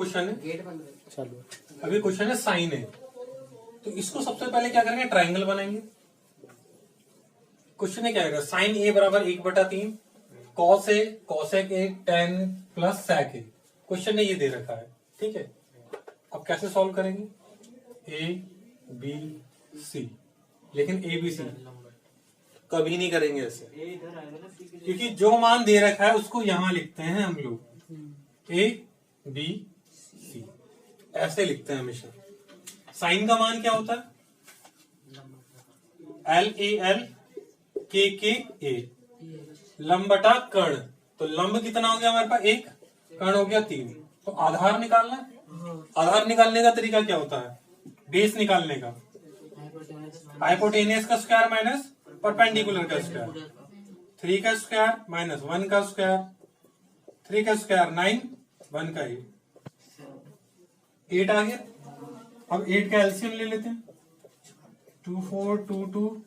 Question है, gate बंद कर। चलो अभी क्वेश्चन है साइन है, तो इसको सबसे पहले क्या करेंगे, ट्राइंगल बनाएंगे। क्वेश्चन है क्या आएगा, साइन ए बराबर 1/3 cos A cosec A tan plus sec A. Question ने ये दे रखा है, ठीक है। अब कैसे सॉल्व करेंगे, ए बी सी, लेकिन ए बी सी कभी नहीं करेंगे ऐसे, क्योंकि जो मान दे रखा है उसको यहां लिखते हैं हम लोग, ए बी सी ऐसे लिखते हैं हमेशा। साइन का मान क्या होता है, एल ए एल के ए, लंब बटा कर्ण, तो लंब कितना हो गया हमारे पास 1, कर्ण हो गया 3। तो आधार निकालना है, आधार निकालने का तरीका क्या होता है, बेस निकालने का, हाइपोटेनियस का स्क्वायर माइनस परपेंडिकुलर का स्क्वायर, 3 का स्क्वायर माइनस 1 का स्क्वायर, 3 का स्क्वायर 9, 1 का 8 आ गया। अब 8 का एलसीएम ले लेते हैं, 2 4 2 2,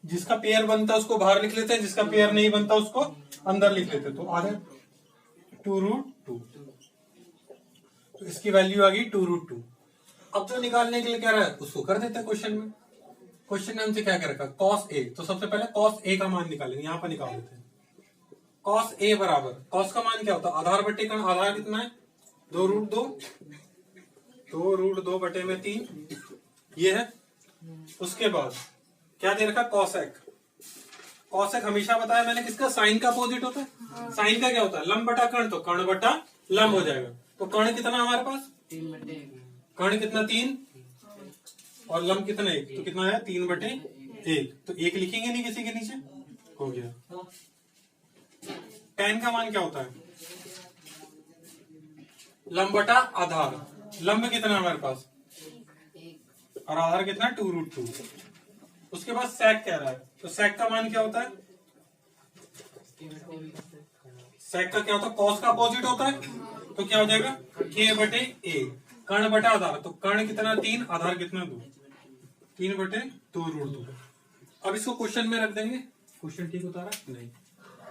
जिसका पेयर बनता है उसको बाहर लिख लेते हैं, जिसका पेयर नहीं बनता उसको अंदर लिख लेते हैं। तो आ गया 2√2, तो इसकी वैल्यू आ गई 2√2। अब जो निकालने के लिए कह रहा है उसको कर देते हैं क्वेश्चन में। क्वेश्चन ने हमसे क्या कह रखा, कॉस ए, तो सबसे पहले कॉस ए का मान निकालेंगे, यहां पर निकाल देते हैं। कॉस ए बराबर, कॉस का मान क्या होता है, आधार बटे कर्ण, आधार कितना है 2√2, 2√2 बटे में 3 ये है। उसके बाद क्या दे रखा, कॉसेक, कॉसेक हमेशा बताया मैंने किसका, साइन का अपोजिट होता है। साइन का क्या होता है, लंब बटा कर्ण, तो कर्ण बटा लंब हो जाएगा। तो कर्ण कितना हमारे पास 3/1, कर्ण कितना 3 और लंब कितना 1, तो कितना है 3/1, तो 1 लिखेंगे नहीं किसी के नीचे, हो गया। tan का मान क्या होता है, लंब बटा आधार, लंब कितना है हमारे पास और आधार कितना 2√2। उसके बाद सेक कह रहा है, तो सेक का मान क्या होता है, सेक का क्या होता है, कॉस का अपोजिट होता है, तो क्या हो जाएगा k/a, कर्ण बटा आधार, तो कर्ण कितना 3, आधार कितना 2, 3/2√2। अब इसको क्वेश्चन में रख देंगे, क्वेश्चन ठीक उतारा नहीं,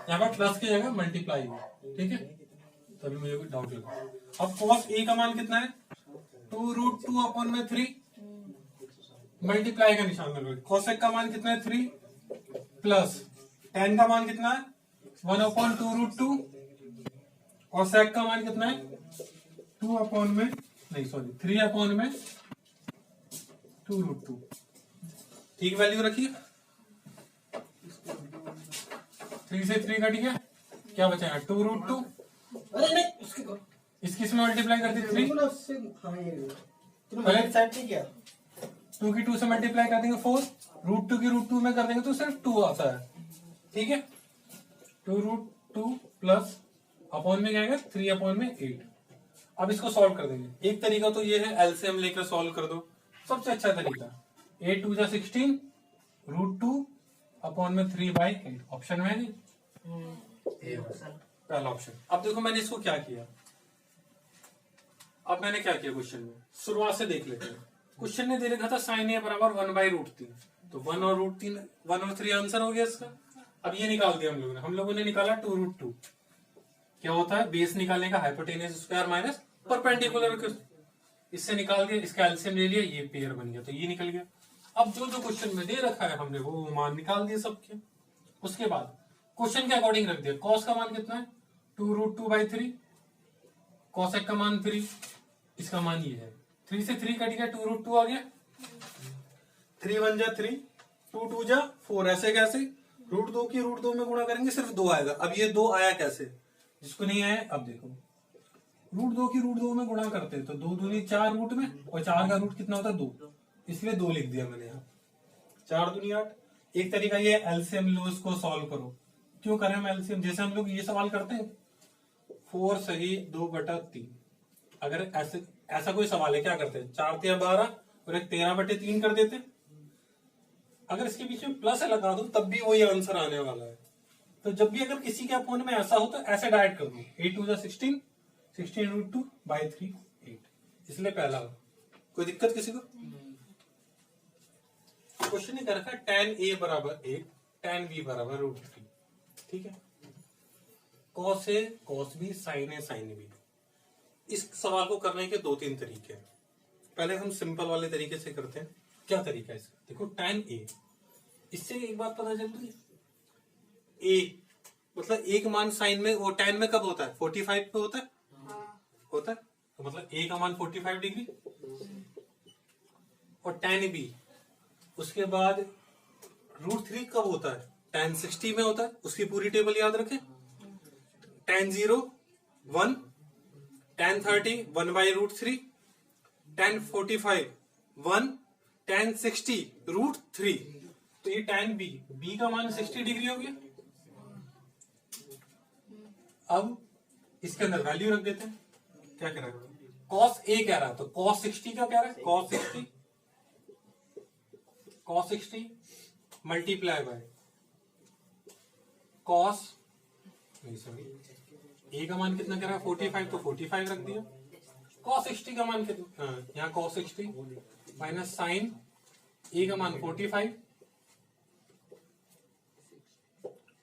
यहाँ पर प्लस की जगह मल्टीप्लाई है, ठीक है, तभी मुझे कोई डाउट लगा। अब कॉस ए का मान कितना है 2√2/3, मल्टीप्लाई का निशान लगाओ। कॉसेक का मान कितना है 3 प्लस tan का मान कितना है 1/2√2, और सेक का मान कितना है 3/2√2। ठीक वैल्यू रखिए, 3 से 3 कट गया, क्या बचेगा 2√2, अरे नहीं इसकी इसमें मल्टीप्लाई कर दी 3, क्या 2 की 2 से मल्टीप्लाई कर देंगे 4, √2 की √2 में कर देंगे तो सिर्फ 2 आता है, ठीक है। 2√2 प्लस अपॉन में क्या आएगा 3/8। अब इसको सॉल्व कर देंगे। एक तरीका तो ये है एलसीएम लेकर सॉल्व कर दो, सबसे अच्छा तरीका 8 2 16, √2 3/8 ऑप्शन में है नहीं, पहला ऑप्शन। अब देखो मैंने इसको क्या किया, अब मैंने क्या किया क्वेश्चन में, शुरुआत से देख लेते हैं। क्वेश्चन ने दे रखा था साइन ए बराबर 1/√3, तो 1 और √3 1 और 3 आंसर हो गया इसका। अब ये निकाल दिया हम लोगों ने निकाला 2√2, क्या होता है बेस निकालने का हाइपोटेनियस स्क्वायर माइनस परपेंडिकुलर, इससे निकाल दिया, इसका एलसीएम ले लिया, ये पेयर बन गया, तो ये निकल गया। अब जो जो क्वेश्चन में दे रखा है हमने वो मान निकाल दिए सबके। उसके बाद क्वेश्चन के अकॉर्डिंग रख दिया, कॉस का मान कितना है 2√2/3, कॉसेक का मान 3, इसका मान ये है, 3 से 3 कट गया 2√2 आ गया, 3 1 जा 3, 2 2 जा 4, ऐसे कैसे √2 की √2 में गुणा करेंगे सिर्फ 2 आएगा। अब ये 2 आया कैसे, जिसको नहीं आया अब देखो, √2 की √2 में गुणा करते हैं तो 2 दूनी 4 रूट में, और 4 का रूट कितना होता है 2, इसलिए 2 लिख दिया मैंने यहाँ, 4 दूनी 8। एक तरीका ये एलसीएम लो, इसको सॉल्व करो। क्यों करें हम एलसीएम, जैसे हम लोग ये सवाल करते हैं 4 सही 2/3, अगर ऐसा कोई सवाल है क्या करते हैं 4 3 12 और एक 13/3 कर देते। अगर इसके बीच में प्लस लगा दो तब भी वही आंसर आने वाला है। तो जब भी अगर किसी के अपोन में ऐसा हो तो ऐसे डायरेक्ट कर दो, 8 2 16, 16√2/3 8, इसलिए पहला। कोई दिक्कत किसी को? क्वेश्चन ने कर रखा tan a बराबर 1, tan b बराबर √3, ठीक है। cos a cos b sin a sin b, इस सवाल को करने के 2-3 तरीके हैं। पहले हम सिंपल वाले तरीके से करते हैं। क्या तरीका है इसका? देखो tan a, इससे एक बात पता चल रही है, a मतलब एक मान साइन में वो tan में कब होता है? 45 पे होता है। होता है तो मतलब a का मान 45 डिग्री, और tan b उसके बाद √3 कब होता है? tan 60 में होता है। उसकी पूरी टेबल याद रखें। tan 0 1, tan 30 1/√3, tan 45 1, tan 60 √3। तो ये tan b का मान 60 डिग्री हो गया। अब इसके अंदर वैल्यू रख देते हैं। क्या कह रहा है? cos a कह रहा है, तो cos 60 क्या कह रहा है? cos 60 मल्टीप्लाई बाय cos, नहीं सॉरी, a का मान कितना कह रहा है? 45, तो 45 रख दिया। cos 60 का मान कितना? यहाँ cos 60 माइनस साइन a का मान 45,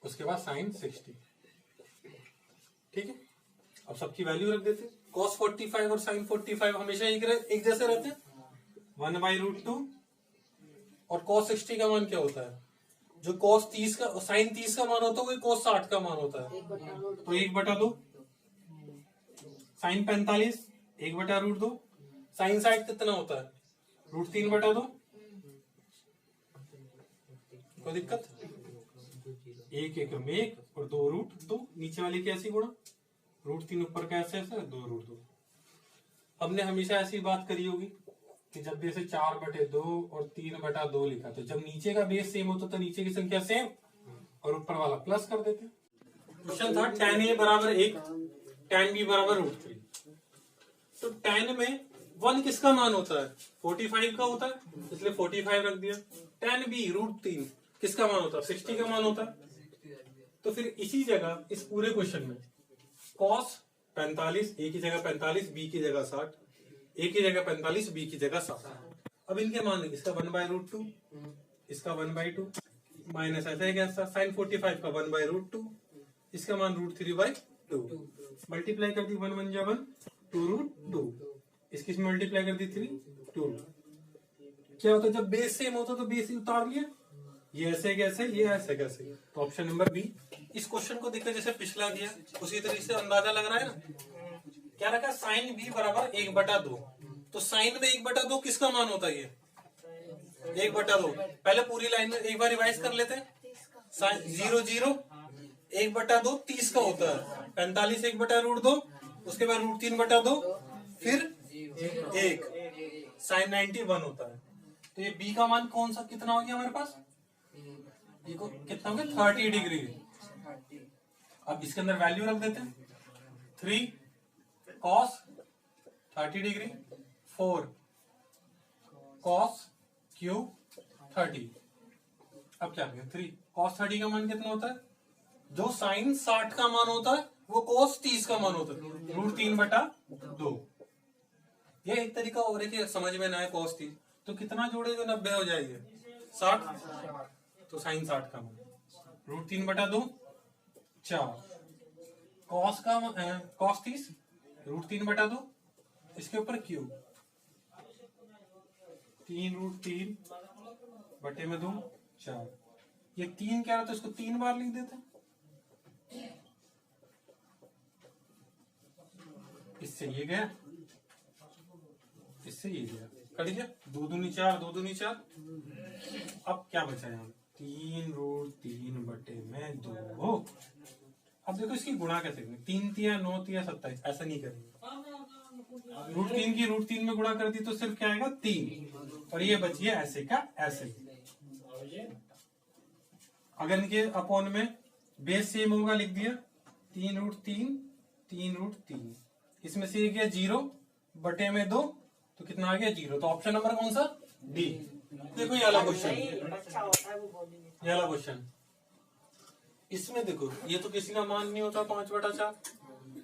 उसके बाद साइन 60। ठीक है, अब सबकी वैल्यू रख देते। cos 45 और sin 45 हमेशा एक जैसे रहते हैं, 1/√2। और cos 60 का मान क्या होता है? जो cos 30 का sin 30 का मान होता है वही cos 60 का मान होता है, तो 1/2। sin 45 1/√2, sin 60 कितना होता है? √3/2। कोई दिक्कत? 1 में 1 और 2√2, नीचे वाली कैसी गुणा? √3 ऊपर का ऐसे 2√2। हमने हमेशा ऐसी बात करी होगी कि जब भी ऐसे 4/2 और 3/2 लिखा, तो जब नीचे का बेस सेम होता तो नीचे की संख्या सेम और ऊपर वाला प्लस कर देते। क्वेश्चन था tan a बराबर 1, tan b बराबर √3। तो tan में 1 किसका मान होता है? 45 का होता है, इसलिए 45 रख दिया। tan b √3 किसका मान होता है? 60 का मान होता है। तो फिर इसी जगह इस पूरे क्वेश्चन में cos 45, a की जगह 45, b की जगह 60, a की जगह 45, b की जगह 60। अब इनके मान, इसका 1/√2, इसका 1/2, माइनस ऐसा है कैसा? sin 45 का 1/√2, इसका मान √3/2। मल्टीप्लाई कर दी, 1 1 जा 1, 2√2, इसकी मल्टीप्लाई कर दी 3, 2। क्या होता है जब बेस सेम होता तो बेस ही उतार लिया, ये ऐसे कैसे, ये ऐसे कैसे। तो ऑप्शन नंबर बी। इस क्वेश्चन को देखकर जैसे पिछला किया उसी तरीके से अंदाजा लग रहा है ना। क्या रखा? साइन b बराबर 1/2। तो साइन में 1/2 किसका मान होता है? ये 1/2। पहले पूरी लाइन एक बार रिवाइज कर लेते हैं। साइन 0 0 1/2 30 का होता है, 45 1/√2, उसके बाद √3/2, फिर 1, साइन 90 1 होता है। तो ये b का मान कौन सा कितना हो गया हमारे पास? ये को कितना हो गया? 30 डिग्री। अब इसके अंदर वैल्यू रख देते हैं। 3 cos 30 डिग्री, 4 cos क्यूब 30। अब क्या करें? 3 cos 30 का मान कितना होता है? जो साइन 60 का मान होता है वो cos 30 का मान होता है, √3/2। ये एक तरीका और है कि समझ में ना आए cos 30, तो कितना जोड़े जो 90 हो जाएंगे? 60। तो साइन 60 का मान √3/2 4, cos का cos 30 √3/2, इसके ऊपर क्यूब 3√3/2 4। ये 3 क्या रहता है? इसको 3 बार लिख देते हैं। इससे ये गया, इससे ये गया, कट गया। 2 दूनी 4, 2 दूनी 4। अब क्या बचा यहाँ? 3√3/2। अब देखो इसकी गुणा कैसे करेंगे? 3 तिया 9 तिया 27, ऐसा नहीं करेंगे। √3 की √3 में गुणा कर दी तो सिर्फ क्या आएगा? 3, और ये बची है ऐसे का ऐसे। अगर इनके अपॉन में बेस सेम होगा, लिख दिया 3√3 3√3, इसमें से ये गया 0/2, तो कितना आ गया? 0। तो ऑप्शन नंबर कौन सा? डी। देखो ये वाला क्वेश्चन, ये वाला क्वेश्चन, इसमें देखो ये तो किसी का मान नहीं होता 5/4,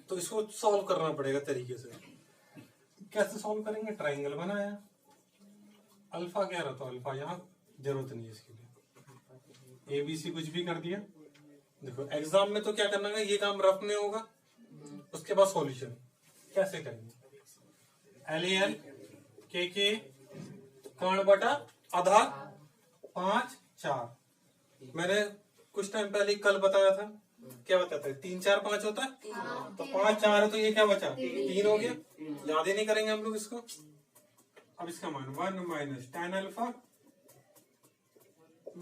तो इसको सॉल्व करना पड़ेगा तरीके से। कैसे सॉल्व करेंगे? ट्राइंगल बनाया, अल्फा क्या रहता है? अल्फा यहाँ जरूरत नहीं है इसके लिए, ABC कुछ भी कर दिया। देखो एग्जाम में तो क्या करना है, ये काम रफ में होगा, उसके बाद सॉल्यूशन। कैसे करेंगे? LAL के कर्ण बटा आधार 5 4। मैंने कुछ टाइम पहले कल बताया था, क्या बताया था? 3 4 5 होता है, तो 5 4 है तो ये क्या बचा? 3 हो गया। याद ही नहीं करेंगे हम लोग इसको। अब इसका मान 1 minus tan alpha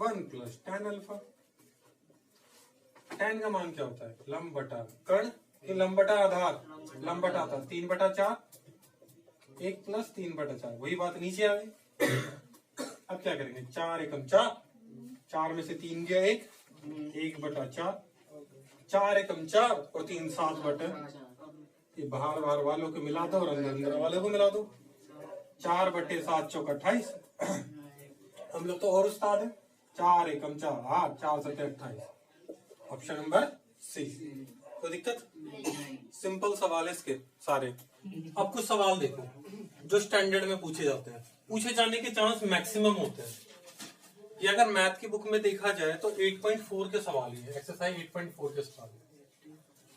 1 plus tan alpha. tan का मान क्या होता है? लंब बटा कर्ण कि लंब बटा आधार? लंब बटा आधार 3 बटा 4 1 प्लस 3 बटा 4, वही बात नीचे आ गई। अब क्या करेंगे? 4 एकम 4, 4 में से 3 गया 1 बटा 4, 4 एकम 4 और 3 7 बटे। ये बाहर बाहर वालों को मिला दो और अंदर अंदर वालों को मिला दो। 4 बटे 7 चौक 28। हम लोग तो और उस्ताद है। 4 एकम 4 8, 4 7 28। Option number C. कोई दिक्कत? सिंपल सवाल है इसके सारे। अब कुछ सवाल देखो जो स्टैंडर्ड में पूछे जाते हैं, पूछे जाने के चांस मैक्सिमम होते हैं। ये अगर मैथ की बुक में देखा जाए तो 8.4 के सवाल ही है, एक्सरसाइज 8.4 के सवाल है।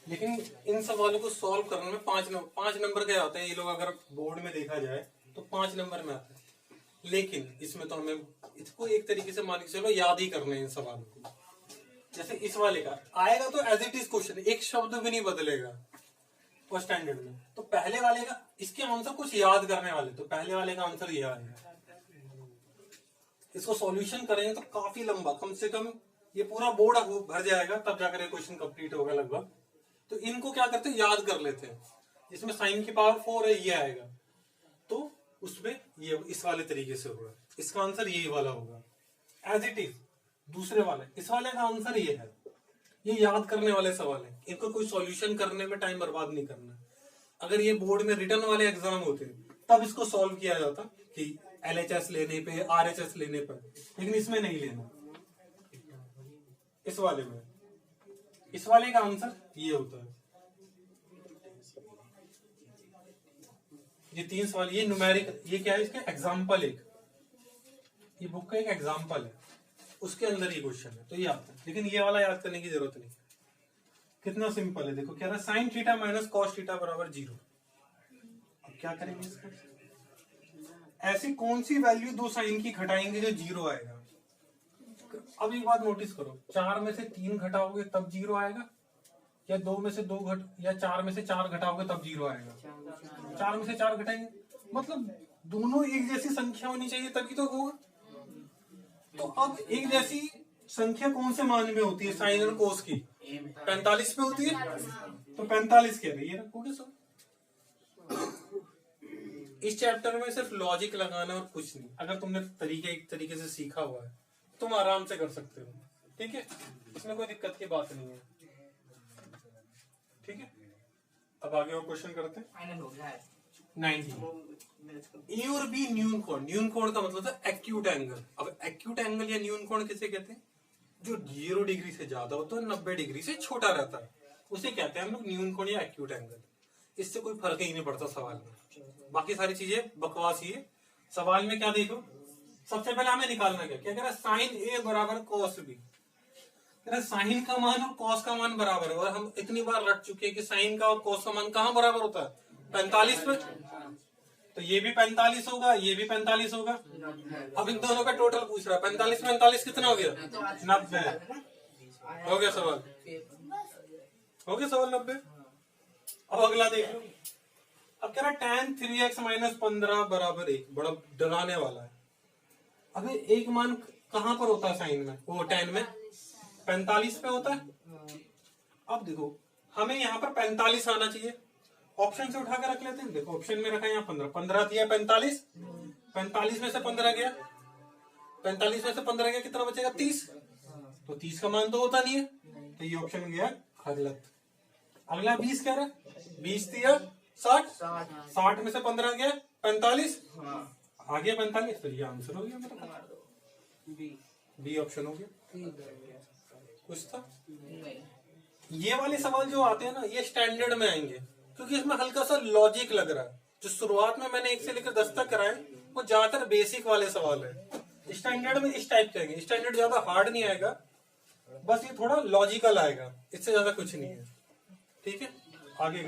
लेकिन इन सवालों को सॉल्व करने में 5 नंबर के आते हैं। ये लोग अगर बोर्ड में देखा जाए तो 5 नंबर में आते हैं, लेकिन इसमें तो हमें इसको एक तरीके से मान के चलो याद ही करने हैं इन सवालों को। जैसे इस वाले का आएगा तो एज इट इज क्वेश्चन, एक शब्द भी नहीं बदलेगा वो स्टैंडर्ड में। तो पहले वाले का इसके आंसर कुछ याद करने वाले, तो पहले वाले का आंसर ये आएगा। इसको सॉल्यूशन करेंगे तो काफी लंबा, कम से कम ये पूरा बोर्ड भर जाएगा, तब जाकर ये क्वेश्चन कंप्लीट होगा लगभग। तो इनको क्या करते हैं? याद कर लेते हैं। इसमें साइन की पावर 4 है, ये आएगा तो उसमें ये इस वाले तरीके से होगा। इसका आंसर यही वाला होगा एज इट इज। दूसरे वाले इस वाले का आंसर ये है। ये याद करने वाले सवाल है, इनको कोई सॉल्यूशन करने में टाइम बर्बाद नहीं करना। अगर ये बोर्ड में रिटर्न वाले एग्जाम होते तब इसको सॉल्व किया जाता कि LHS लेने पे, RHS लेने पर, लेकिन इसमें नहीं लेना। इस वाले में इस वाले का आंसर ये होता है। ये 3 सवाल, ये न्यूमेरिक, ये क्या है? इसका एग्जाम्पल एक, ये बुक का एक एग्जाम्पल है, उसके अंदर ये क्वेश्चन है तो ये आता है। लेकिन ये वाला याद करने की जरूरत नहीं। कितना सिंपल है, देखो क्या रहा? Sine theta minus cos theta बराबर 0। अब क्या करेंगे इसका? ऐसी कौन सी वैल्यू दो साइन की घटाएंगे जो 0 आएगा? अब एक बात नोटिस करो, 4 में से 3 घटाओगे तब 0 आएगा, या 2 में से 2 या 4 में से 4 घटाओगे तब 0 आएगा? 4 में से 4 घटाएंगे, मतलब दोनों एक जैसी संख्या होनी चाहिए तभी तो होगा। तो अब एक जैसी संख्या कौन से मान में होती है साइन और कोस की? 45 पे होती है। तो 45 कह रही है, रखोगे सब। इस चैप्टर में सिर्फ लॉजिक लगाना और कुछ नहीं। अगर तुमने एक तरीके से सीखा हुआ है तुम आराम से कर सकते हो, ठीक है? इसमें कोई दिक्कत की बात नहीं है, ठीक है? अब आगे और क्वेश्चन करते हैं। 19 ए और बी न्यून कोण। न्यून कोण का मतलब था एक्यूट एंगल। अब एक्यूट एंगल या न्यून कोण किसे कहते हैं? जो 0 डिग्री से ज्यादा होता है, 90 डिग्री से छोटा रहता है, उसे कहते हैं हम लोग न्यून कोण या एक्यूट एंगल। इससे कोई फर्क ही नहीं पड़ता सवाल में, बाकी सारी चीजें बकवास ही है। सवाल में क्या देखो, सबसे पहले हमें निकालना क्या कह रहा है? साइन ए बराबर कॉस बी। साइन का मान और कॉस का मान बराबर है, और हम इतनी बार रट चुके हैं कि साइन का और कॉस का मान कहाँ बराबर होता है? 45 पे। तो ये भी 45 होगा, ये भी 45 होगा। अब इन दोनों का टोटल पूछ रहा है, 45 में 45 कितना हो गया? 90 हो गया सवाल, हो गया सवाल 90। अब अगला देख लो। अब कह रहा tan 3x माइनस 15 बराबर 1। बड़ा डराने वाला है। अबे एक मान कहां पर होता है साइन में? वो tan में 45 पे होता है। अब देखो हमें यहाँ पर 45 आना चाहिए, ऑप्शन से उठा के रख लेते हैं। देखो ऑप्शन में रखा है यहाँ 15 दिया, 45 में से 15 गया, 45 में से 15 गया, कितना बचेगा? 30। तो 30 का मान तो होता नहीं है, तो ये ऑप्शन गया गलत। अगला 20 कह रहा है, 20 दिया 60 में से 15 गया 45, आ गया 45, तो ये आंसर हो गया मेरा, बी ऑप्शन हो गया। कुछ था? ये वाले सवाल जो आते हैं ना, ये स्टैंडर्ड में आएंगे क्योंकि इसमें हल्का सा लॉजिक लग रहा है। जो शुरुआत में मैंने 1 से लेकर 10 तक कराए वो ज्यादातर बेसिक वाले सवाल है। स्टैंडर्ड में इस टाइप के आएंगे। स्टैंडर्ड ज्यादा हार्ड नहीं आएगा, बस ये थोड़ा लॉजिकल आएगा, इससे ज्यादा कुछ नहीं है, ठीक है? आगे